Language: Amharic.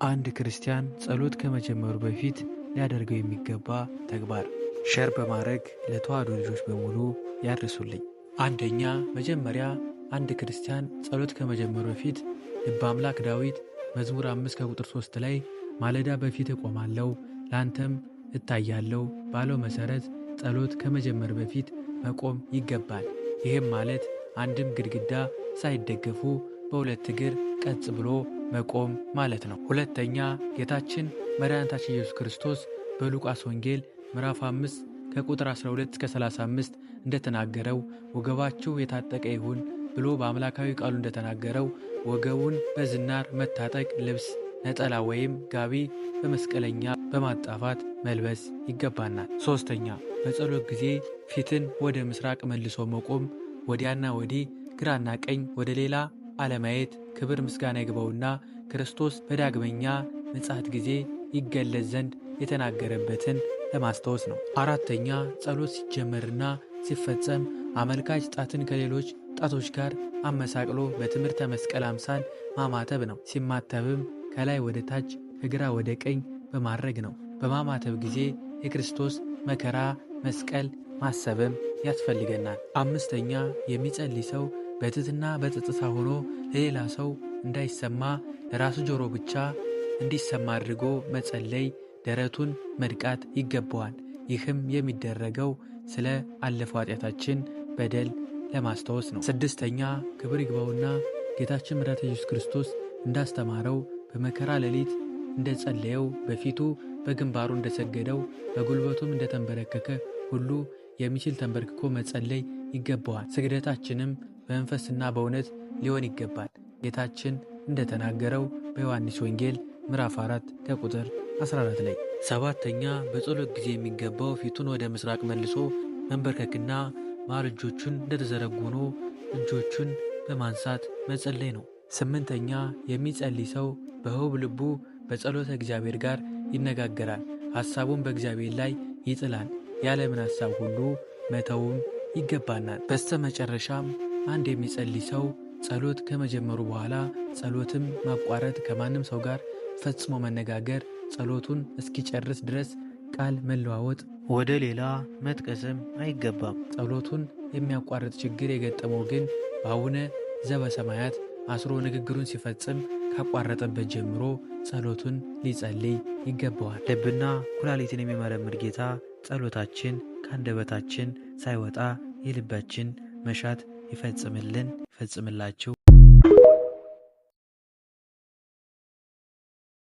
አንድ ክርስቲያን ጸሎት ከመጀመሩ በፊት ሊያደርገው የሚገባ ተግባር ሸር በማድረግ ለተዋሕዶ ልጆች በሙሉ ያድርሱልኝ። አንደኛ፣ መጀመሪያ አንድ ክርስቲያን ጸሎት ከመጀመሩ በፊት ልበ አምላክ ዳዊት መዝሙር 5 ከቁጥር 3 ላይ ማለዳ በፊት እቆማለሁ ለአንተም እታያለሁ ባለው መሰረት ጸሎት ከመጀመር በፊት መቆም ይገባል። ይህም ማለት አንድም ግድግዳ ሳይደገፉ በሁለት እግር ቀጥ ብሎ መቆም ማለት ነው። ሁለተኛ፣ ጌታችን መድኃኒታችን ኢየሱስ ክርስቶስ በሉቃስ ወንጌል ምዕራፍ 5 ከቁጥር 12 እስከ 35 እንደተናገረው ወገባችሁ የታጠቀ ይሁን ብሎ በአምላካዊ ቃሉ እንደተናገረው ወገቡን በዝናር መታጠቅ፣ ልብስ ነጠላ ወይም ጋቢ በመስቀለኛ በማጣፋት መልበስ ይገባናል። ሶስተኛ፣ በጸሎት ጊዜ ፊትን ወደ ምስራቅ መልሶ መቆም፣ ወዲያና ወዲህ ግራና ቀኝ ወደ ሌላ አለማየት ክብር ምስጋና ይግባውና ክርስቶስ በዳግመኛ ምጽአት ጊዜ ይገለጽ ዘንድ የተናገረበትን ለማስታወስ ነው። አራተኛ፣ ጸሎት ሲጀመርና ሲፈጸም አመልካች ጣትን ከሌሎች ጣቶች ጋር አመሳቅሎ በትምህርተ መስቀል አምሳል ማማተብ ነው። ሲማተብም ከላይ ወደ ታች ከግራ ወደ ቀኝ በማድረግ ነው። በማማተብ ጊዜ የክርስቶስ መከራ መስቀል ማሰብም ያስፈልገናል። አምስተኛ፣ የሚጸልይ ሰው በትሕትና በጸጥታ ሆኖ ለሌላ ሰው እንዳይሰማ ለራሱ ጆሮ ብቻ እንዲሰማ አድርጎ መጸለይ፣ ደረቱን መድቃት ይገባዋል። ይህም የሚደረገው ስለ አለፈው ኃጢአታችን በደል ለማስታወስ ነው። ስድስተኛ፣ ክብር ይግባውና ጌታችን መድኃኒታችን ኢየሱስ ክርስቶስ እንዳስተማረው በመከራ ሌሊት እንደጸለየው በፊቱ በግንባሩ እንደሰገደው በጉልበቱም እንደተንበረከከ ሁሉ የሚችል ተንበርክኮ መጸለይ ይገባዋል። ስግደታችንም በመንፈስና በእውነት ሊሆን ይገባል። ጌታችን እንደተናገረው በዮሐንስ ወንጌል ምዕራፍ 4 ከቁጥር 14 ላይ። ሰባተኛ፣ በጸሎት ጊዜ የሚገባው ፊቱን ወደ ምስራቅ መልሶ መንበርከክና መሃል እጆቹን እንደተዘረጉ ሆኖ እጆቹን በማንሳት መጸለይ ነው። ስምንተኛ፣ የሚጸልይ ሰው በውብ ልቡ በጸሎተ እግዚአብሔር ጋር ይነጋገራል። ሐሳቡን በእግዚአብሔር ላይ ይጥላል። የዓለምን ሐሳብ ሁሉ መተውም ይገባናል። በስተ መጨረሻም አንድ የሚጸልይ ሰው ጸሎት ከመጀመሩ በኋላ ጸሎትም ማቋረጥ፣ ከማንም ሰው ጋር ፈጽሞ መነጋገር፣ ጸሎቱን እስኪጨርስ ድረስ ቃል መለዋወጥ፣ ወደ ሌላ መጥቀስም አይገባም። ጸሎቱን የሚያቋርጥ ችግር የገጠመው ግን በአቡነ ዘበሰማያት አስሮ ንግግሩን ሲፈጽም ካቋረጠበት ጀምሮ ጸሎቱን ሊጸልይ ይገባዋል። ልብና ኩላሊትን የሚመረምር ጌታ ጸሎታችን ከአንደበታችን ሳይወጣ የልባችን መሻት ይፈጽምላችሁ።